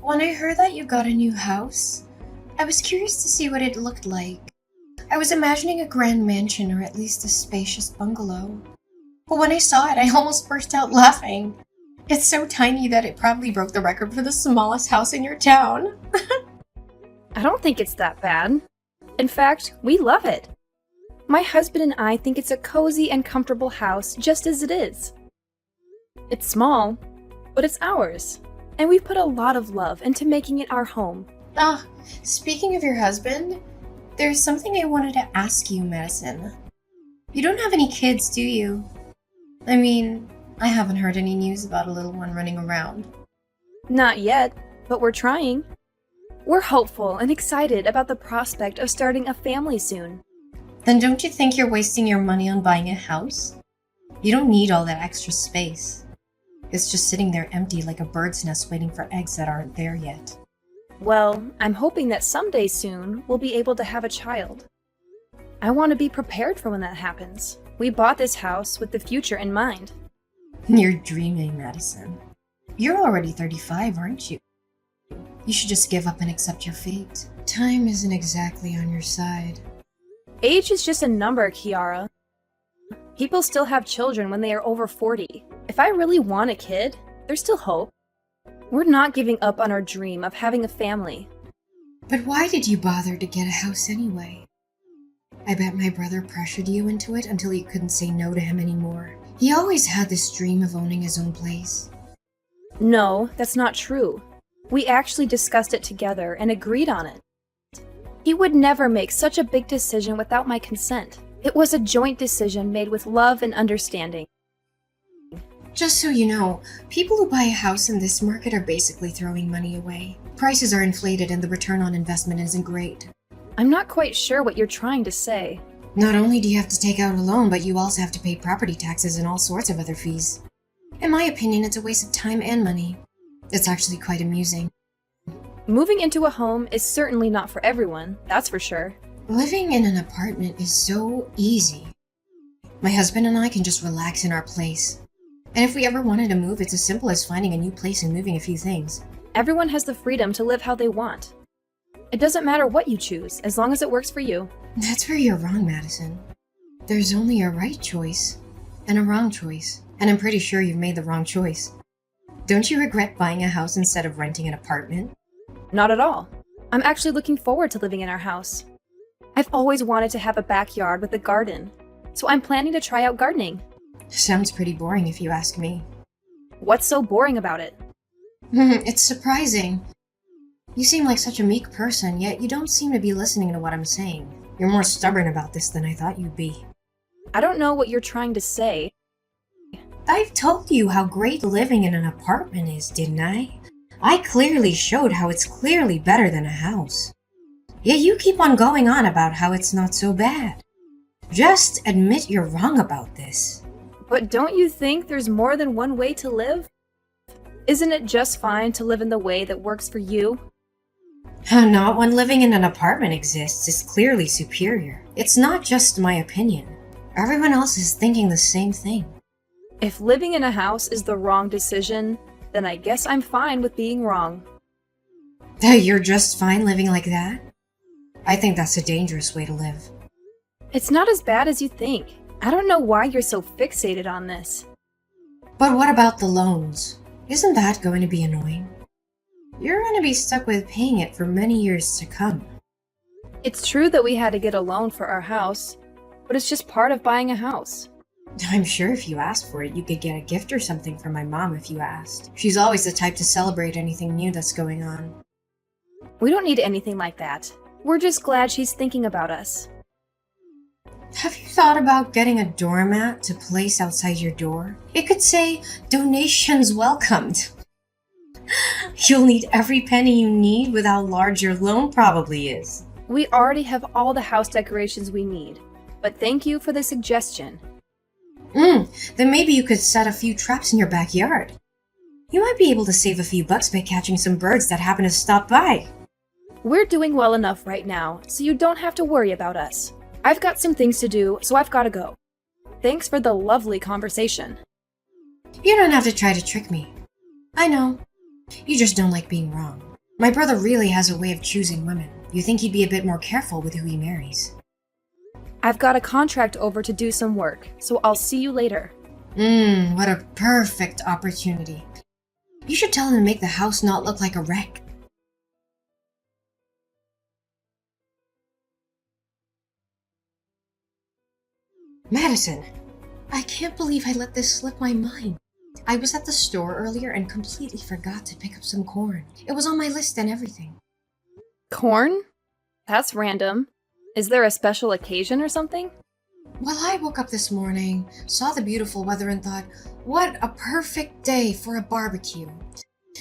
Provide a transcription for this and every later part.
When I heard that you got a new house, I was curious to see what it looked like. I was imagining a grand mansion or at least a spacious bungalow. But when I saw it, I almost burst out laughing. It's so tiny that it probably broke the record for the smallest house in your town. I don't think it's that bad. In fact, we love it. My husband and I think it's a cozy and comfortable house just as it is. It's small, but it's ours, and we've put a lot of love into making it our home. Ah, speaking of your husband, there's something I wanted to ask you, Madison. You don't have any kids, do you? I mean, I haven't heard any news about a little one running around. Not yet, but we're trying. We're hopeful and excited about the prospect of starting a family soon. Then don't you think you're wasting your money on buying a house? You don't need all that extra space. It's just sitting there empty like a bird's nest waiting for eggs that aren't there yet. Well, I'm hoping that someday soon we'll be able to have a child. I want to be prepared for when that happens. We bought this house with the future in mind. You're dreaming, Madison. You're already 35, aren't you? You should just give up and accept your fate. Time isn't exactly on your side. Age is just a number, Kiara. People still have children when they are over 40. If I really want a kid, there's still hope. We're not giving up on our dream of having a family. But why did you bother to get a house anyway? I bet my brother pressured you into it until you couldn't say no to him anymore. He always had this dream of owning his own place. No, that's not true. We actually discussed it together and agreed on it. He would never make such a big decision without my consent. It was a joint decision made with love and understanding. Just so you know, people who buy a house in this market are basically throwing money away. Prices are inflated and the return on investment isn't great. I'm not quite sure what you're trying to say. Not only do you have to take out a loan, but you also have to pay property taxes and all sorts of other fees. In my opinion, it's a waste of time and money. It's actually quite amusing. Moving into a home is certainly not for everyone, that's for sure. Living in an apartment is so easy. My husband and I can just relax in our place. And if we ever wanted to move, it's as simple as finding a new place and moving a few things. Everyone has the freedom to live how they want. It doesn't matter what you choose, as long as it works for you. That's where you're wrong, Madison. There's only a right choice and a wrong choice. And I'm pretty sure you've made the wrong choice. Don't you regret buying a house instead of renting an apartment? Not at all. I'm actually looking forward to living in our house. I've always wanted to have a backyard with a garden, so I'm planning to try out gardening. Sounds pretty boring if you ask me. What's so boring about it? It's surprising. You seem like such a meek person, yet you don't seem to be listening to what I'm saying. You're more stubborn about this than I thought you'd be. I don't know what you're trying to say. I've told you how great living in an apartment is, didn't I? I clearly showed how it's clearly better than a house. Yet you keep on going on about how it's not so bad. Just admit you're wrong about this. But don't you think there's more than one way to live? Isn't it just fine to live in the way that works for you? Not when living in an apartment exists is clearly superior. It's not just my opinion. Everyone else is thinking the same thing. If living in a house is the wrong decision, then I guess I'm fine with being wrong. You're just fine living like that? I think that's a dangerous way to live. It's not as bad as you think. I don't know why you're so fixated on this. But what about the loans? Isn't that going to be annoying? You're going to be stuck with paying it for many years to come. It's true that we had to get a loan for our house, but it's just part of buying a house. I'm sure if you asked for it, you could get a gift or something from my mom if you asked. She's always the type to celebrate anything new that's going on. We don't need anything like that. We're just glad she's thinking about us. Have you thought about getting a doormat to place outside your door? It could say, "Donations welcomed." You'll need every penny you need with how large your loan probably is. We already have all the house decorations we need, but thank you for the suggestion. Then maybe you could set a few traps in your backyard. You might be able to save a few bucks by catching some birds that happen to stop by. We're doing well enough right now, so you don't have to worry about us. I've got some things to do, so I've got to go. Thanks for the lovely conversation. You don't have to try to trick me. I know. You just don't like being wrong. My brother really has a way of choosing women. You think he'd be a bit more careful with who he marries. I've got a contract over to do some work, so I'll see you later. What a perfect opportunity. You should tell him to make the house not look like a wreck. Madison, I can't believe I let this slip my mind. I was at the store earlier and completely forgot to pick up some corn. It was on my list and everything. Corn? That's random. Is there a special occasion or something? Well, I woke up this morning, saw the beautiful weather, and thought, what a perfect day for a barbecue.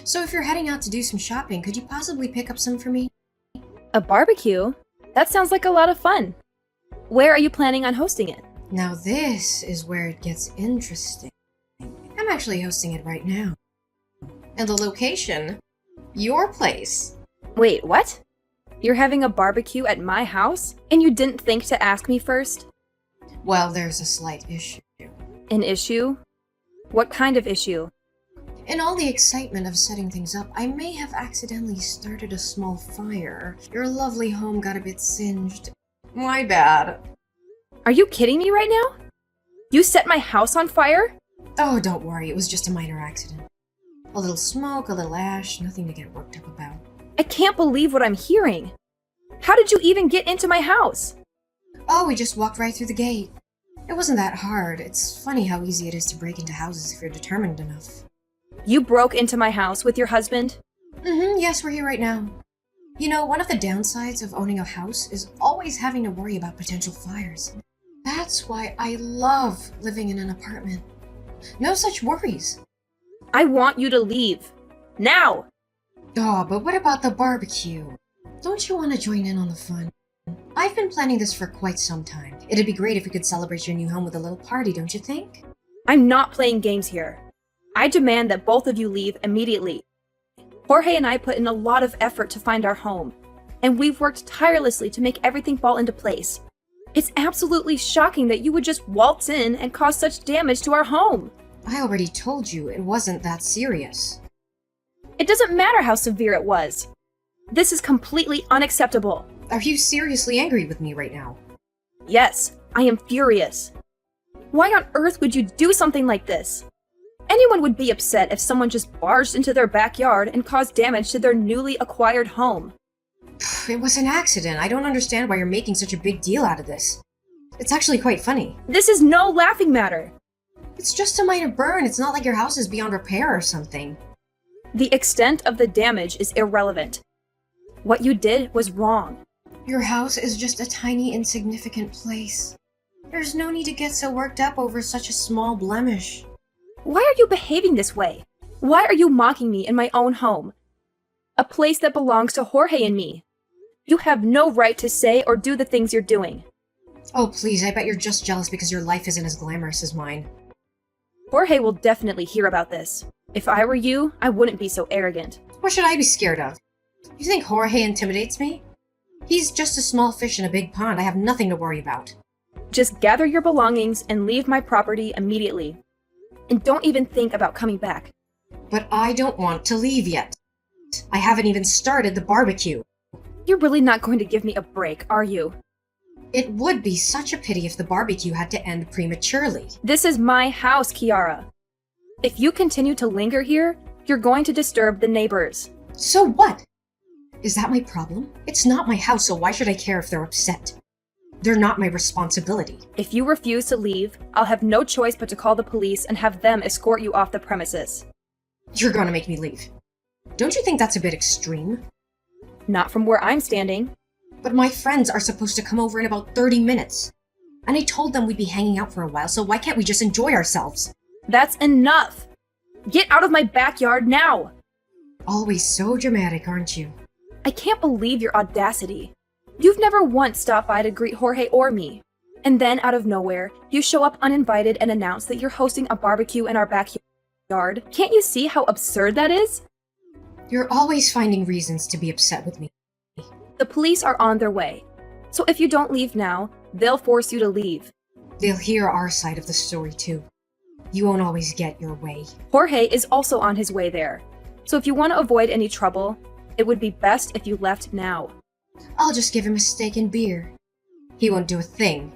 So if you're heading out to do some shopping, could you possibly pick up some for me? A barbecue? That sounds like a lot of fun. Where are you planning on hosting it? Now this is where it gets interesting. I'm actually hosting it right now. And the location? Your place. Wait, what? You're having a barbecue at my house? And you didn't think to ask me first? Well, there's a slight issue. An issue? What kind of issue? In all the excitement of setting things up, I may have accidentally started a small fire. Your lovely home got a bit singed. My bad. Are you kidding me right now? You set my house on fire? Oh, don't worry, it was just a minor accident. A little smoke, a little ash, nothing to get worked up about. I can't believe what I'm hearing. How did you even get into my house? Oh, we just walked right through the gate. It wasn't that hard. It's funny how easy it is to break into houses if you're determined enough. You broke into my house with your husband? Yes, we're here right now. You know, one of the downsides of owning a house is always having to worry about potential fires. That's why I love living in an apartment. No such worries. I want you to leave. Now! Oh, but what about the barbecue? Don't you want to join in on the fun? I've been planning this for quite some time. It'd be great if we could celebrate your new home with a little party, don't you think? I'm not playing games here. I demand that both of you leave immediately. Jorge and I put in a lot of effort to find our home, and we've worked tirelessly to make everything fall into place. It's absolutely shocking that you would just waltz in and cause such damage to our home. I already told you it wasn't that serious. It doesn't matter how severe it was. This is completely unacceptable. Are you seriously angry with me right now? Yes, I am furious. Why on earth would you do something like this? Anyone would be upset if someone just barged into their backyard and caused damage to their newly acquired home. It was an accident. I don't understand why you're making such a big deal out of this. It's actually quite funny. This is no laughing matter. It's just a minor burn. It's not like your house is beyond repair or something. The extent of the damage is irrelevant. What you did was wrong. Your house is just a tiny, insignificant place. There's no need to get so worked up over such a small blemish. Why are you behaving this way? Why are you mocking me in my own home? A place that belongs to Jorge and me. You have no right to say or do the things you're doing. Oh, please, I bet you're just jealous because your life isn't as glamorous as mine. Jorge will definitely hear about this. If I were you, I wouldn't be so arrogant. What should I be scared of? You think Jorge intimidates me? He's just a small fish in a big pond. I have nothing to worry about. Just gather your belongings and leave my property immediately. And don't even think about coming back. But I don't want to leave yet. I haven't even started the barbecue. You're really not going to give me a break, are you? It would be such a pity if the barbecue had to end prematurely. This is my house, Kiara. If you continue to linger here, you're going to disturb the neighbors. So what? Is that my problem? It's not my house, so why should I care if they're upset? They're not my responsibility. If you refuse to leave, I'll have no choice but to call the police and have them escort you off the premises. You're gonna make me leave. Don't you think that's a bit extreme? Not from where I'm standing. But my friends are supposed to come over in about 30 minutes. And I told them we'd be hanging out for a while, so why can't we just enjoy ourselves? That's enough! Get out of my backyard now! Always so dramatic, aren't you? I can't believe your audacity. You've never once stopped by to greet Jorge or me. And then, out of nowhere, you show up uninvited and announce that you're hosting a barbecue in our backyard. Can't you see how absurd that is? You're always finding reasons to be upset with me. The police are on their way. So if you don't leave now, they'll force you to leave. They'll hear our side of the story too. You won't always get your way. Jorge is also on his way there. So if you want to avoid any trouble, it would be best if you left now. I'll just give him a steak and beer. He won't do a thing.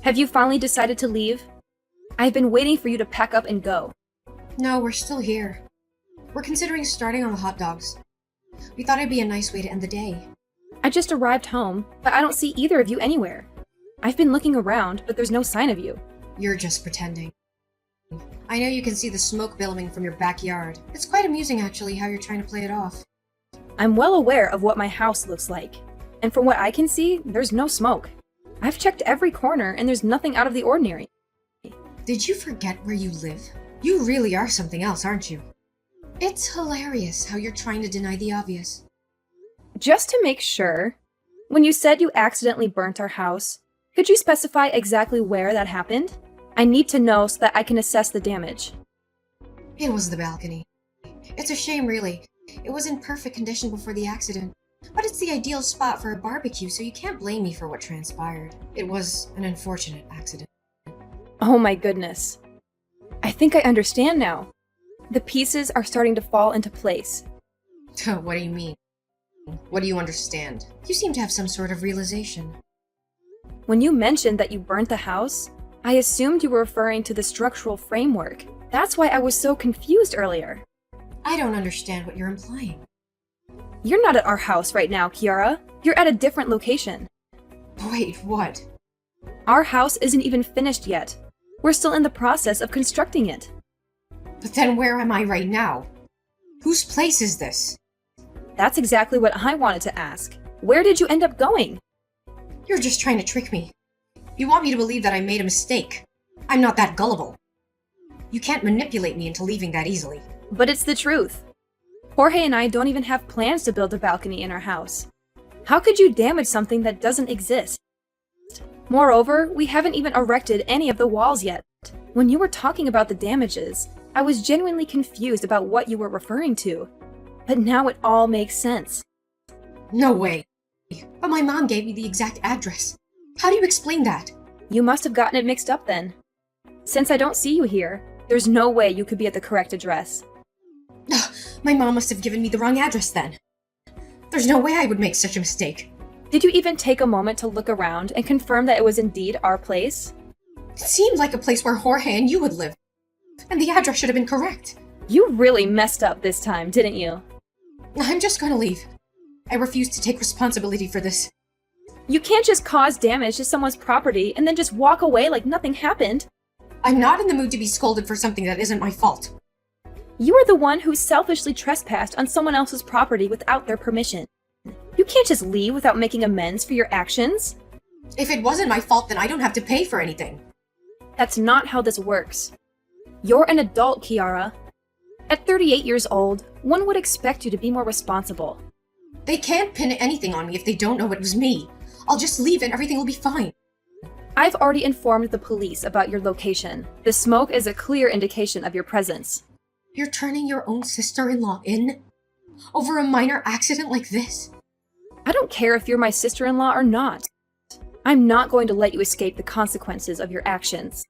Have you finally decided to leave? I've been waiting for you to pack up and go. No, we're still here. We're considering starting on the hot dogs. We thought it'd be a nice way to end the day. I just arrived home, but I don't see either of you anywhere. I've been looking around, but there's no sign of you. You're just pretending. I know you can see the smoke billowing from your backyard. It's quite amusing, actually, how you're trying to play it off. I'm well aware of what my house looks like, and from what I can see, there's no smoke. I've checked every corner, and there's nothing out of the ordinary. Did you forget where you live? You really are something else, aren't you? It's hilarious how you're trying to deny the obvious. Just to make sure, when you said you accidentally burnt our house, could you specify exactly where that happened? I need to know so that I can assess the damage. It was the balcony. It's a shame, really. It was in perfect condition before the accident. But it's the ideal spot for a barbecue, so you can't blame me for what transpired. It was an unfortunate accident. Oh my goodness. I think I understand now. The pieces are starting to fall into place. What do you mean? What do you understand? You seem to have some sort of realization. When you mentioned that you burnt the house, I assumed you were referring to the structural framework. That's why I was so confused earlier. I don't understand what you're implying. You're not at our house right now, Kiara. You're at a different location. Wait, what? Our house isn't even finished yet. We're still in the process of constructing it. But then where am I right now? Whose place is this? That's exactly what I wanted to ask. Where did you end up going? You're just trying to trick me. You want me to believe that I made a mistake. I'm not that gullible. You can't manipulate me into leaving that easily. But it's the truth. Jorge and I don't even have plans to build a balcony in our house. How could you damage something that doesn't exist? Moreover, we haven't even erected any of the walls yet. When you were talking about the damages, I was genuinely confused about what you were referring to. But now it all makes sense. No way. But my mom gave me the exact address. How do you explain that? You must have gotten it mixed up then. Since I don't see you here, there's no way you could be at the correct address. My mom must have given me the wrong address then. There's no way I would make such a mistake. Did you even take a moment to look around and confirm that it was indeed our place? It seemed like a place where Jorge and you would live. And the address should have been correct. You really messed up this time, didn't you? I'm just gonna leave. I refuse to take responsibility for this. You can't just cause damage to someone's property and then just walk away like nothing happened. I'm not in the mood to be scolded for something that isn't my fault. You are the one who selfishly trespassed on someone else's property without their permission. You can't just leave without making amends for your actions. If it wasn't my fault, then I don't have to pay for anything. That's not how this works. You're an adult, Kiara. At 38 years old, one would expect you to be more responsible. They can't pin anything on me if they don't know it was me. I'll just leave and everything will be fine. I've already informed the police about your location. The smoke is a clear indication of your presence. You're turning your own sister-in-law in? Over a minor accident like this? I don't care if you're my sister-in-law or not. I'm not going to let you escape the consequences of your actions.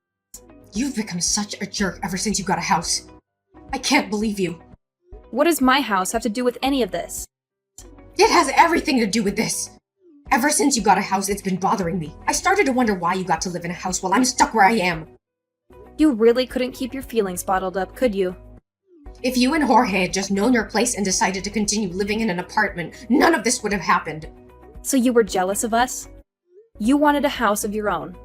You've become such a jerk ever since you got a house. I can't believe you. What does my house have to do with any of this? It has everything to do with this. Ever since you got a house, it's been bothering me. I started to wonder why you got to live in a house while I'm stuck where I am. You really couldn't keep your feelings bottled up, could you? If you and Jorge had just known your place and decided to continue living in an apartment, none of this would have happened. So you were jealous of us? You wanted a house of your own.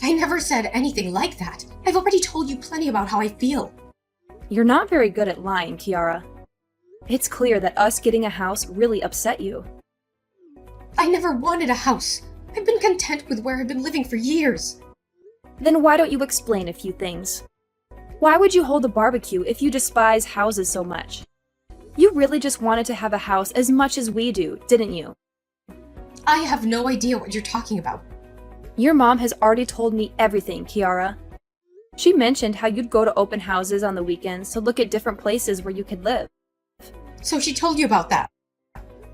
I never said anything like that. I've already told you plenty about how I feel. You're not very good at lying, Kiara. It's clear that us getting a house really upset you. I never wanted a house. I've been content with where I've been living for years. Then why don't you explain a few things? Why would you hold a barbecue if you despise houses so much? You really just wanted to have a house as much as we do, didn't you? I have no idea what you're talking about. Your mom has already told me everything, Kiara. She mentioned how you'd go to open houses on the weekends to look at different places where you could live. So she told you about that?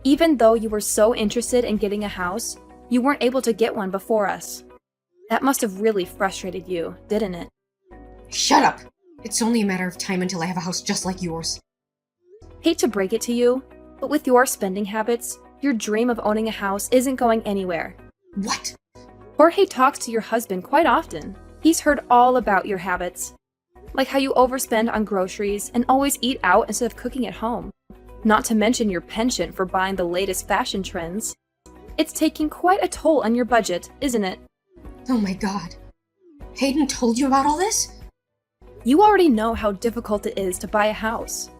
Even though you were so interested in getting a house, you weren't able to get one before us. That must have really frustrated you, didn't it? Shut up! It's only a matter of time until I have a house just like yours. Hate to break it to you, but with your spending habits, your dream of owning a house isn't going anywhere. What? Jorge talks to your husband quite often. He's heard all about your habits, like how you overspend on groceries and always eat out instead of cooking at home. Not to mention your penchant for buying the latest fashion trends. It's taking quite a toll on your budget, isn't it? Oh my god. Hayden told you about all this? You already know how difficult it is to buy a house.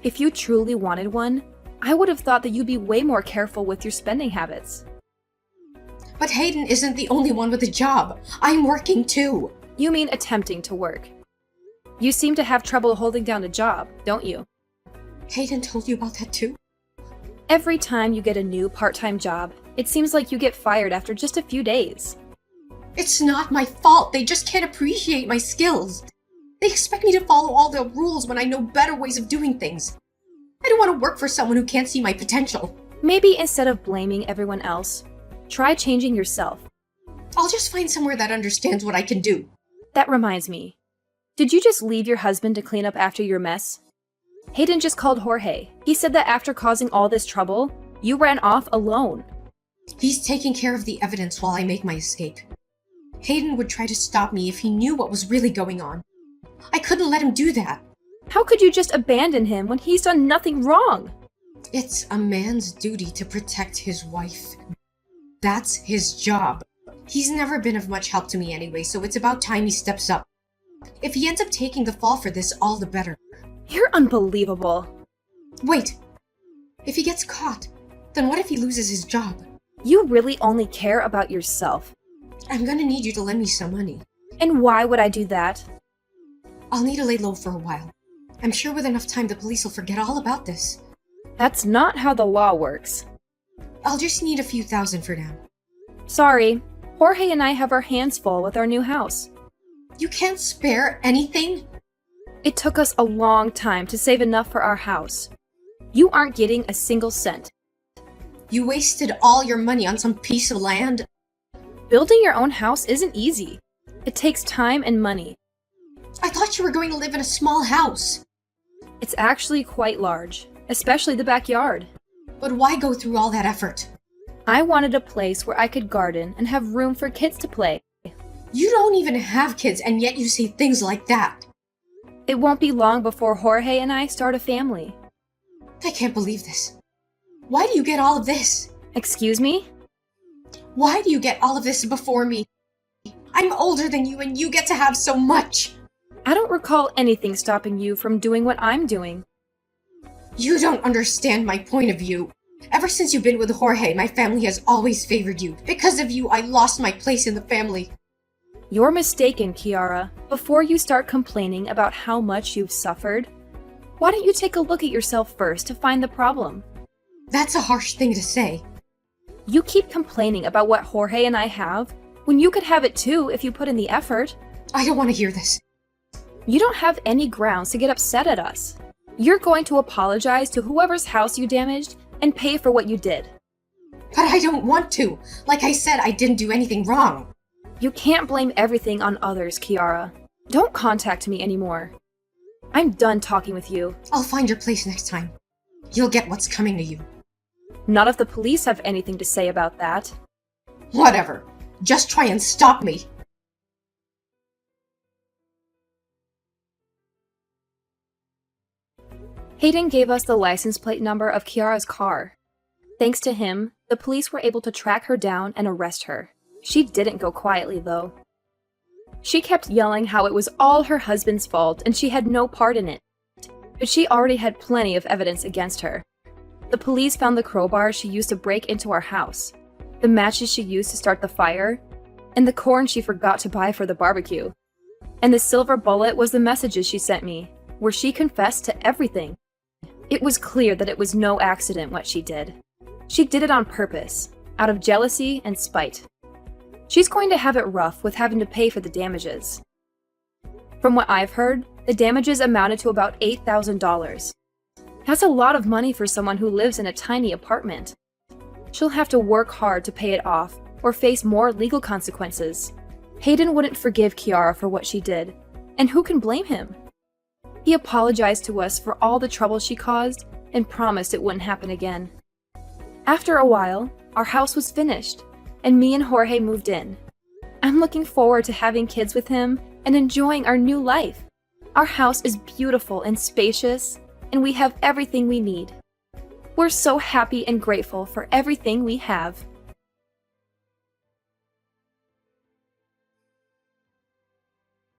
If you truly wanted one, I would have thought that you'd be way more careful with your spending habits. But Hayden isn't the only one with a job. I'm working too. You mean attempting to work. You seem to have trouble holding down a job, don't you? Hayden told you about that too? Every time you get a new part-time job, it seems like you get fired after just a few days. It's not my fault. They just can't appreciate my skills. They expect me to follow all the rules when I know better ways of doing things. I don't want to work for someone who can't see my potential. Maybe instead of blaming everyone else, try changing yourself. I'll just find somewhere that understands what I can do. That reminds me. Did you just leave your husband to clean up after your mess? Hayden just called Jorge. He said that after causing all this trouble, you ran off alone. He's taking care of the evidence while I make my escape. Hayden would try to stop me if he knew what was really going on. I couldn't let him do that. How could you just abandon him when he's done nothing wrong? It's a man's duty to protect his wife. That's his job. He's never been of much help to me anyway, so it's about time he steps up. If he ends up taking the fall for this, all the better. You're unbelievable. Wait. If he gets caught, then what if he loses his job? You really only care about yourself. I'm gonna need you to lend me some money. And why would I do that? I'll need to lay low for a while. I'm sure with enough time the police will forget all about this. That's not how the law works. I'll just need a few thousand for now. Sorry, Jorge and I have our hands full with our new house. You can't spare anything? It took us a long time to save enough for our house. You aren't getting a single cent. You wasted all your money on some piece of land? Building your own house isn't easy. It takes time and money. I thought you were going to live in a small house. It's actually quite large, especially the backyard. But why go through all that effort? I wanted a place where I could garden and have room for kids to play. You don't even have kids, and yet you say things like that. It won't be long before Jorge and I start a family. I can't believe this. Why do you get all of this? Excuse me? Why do you get all of this before me? I'm older than you, and you get to have so much. I don't recall anything stopping you from doing what I'm doing. You don't understand my point of view. Ever since you've been with Jorge, my family has always favored you. Because of you, I lost my place in the family. You're mistaken, Kiara. Before you start complaining about how much you've suffered, why don't you take a look at yourself first to find the problem? That's a harsh thing to say. You keep complaining about what Jorge and I have, when you could have it too if you put in the effort. I don't want to hear this. You don't have any grounds to get upset at us. You're going to apologize to whoever's house you damaged and pay for what you did. But I don't want to. Like I said, I didn't do anything wrong. You can't blame everything on others, Kiara. Don't contact me anymore. I'm done talking with you. I'll find your place next time. You'll get what's coming to you. Not if the police have anything to say about that. Whatever. Just try and stop me. Hayden gave us the license plate number of Kiara's car. Thanks to him, the police were able to track her down and arrest her. She didn't go quietly, though. She kept yelling how it was all her husband's fault and she had no part in it. But she already had plenty of evidence against her. The police found the crowbar she used to break into our house, the matches she used to start the fire, and the corn she forgot to buy for the barbecue. And the silver bullet was the messages she sent me, where she confessed to everything. It was clear that it was no accident what she did. She did it on purpose, out of jealousy and spite. She's going to have it rough with having to pay for the damages. From what I've heard, the damages amounted to about $8,000. That's a lot of money for someone who lives in a tiny apartment. She'll have to work hard to pay it off or face more legal consequences. Hayden wouldn't forgive Kiara for what she did, And who can blame him? He apologized to us for all the trouble she caused and promised it wouldn't happen again. After a while, our house was finished, and me and Jorge moved in. I'm looking forward to having kids with him and enjoying our new life. Our house is beautiful and spacious, and we have everything we need. We're so happy and grateful for everything we have.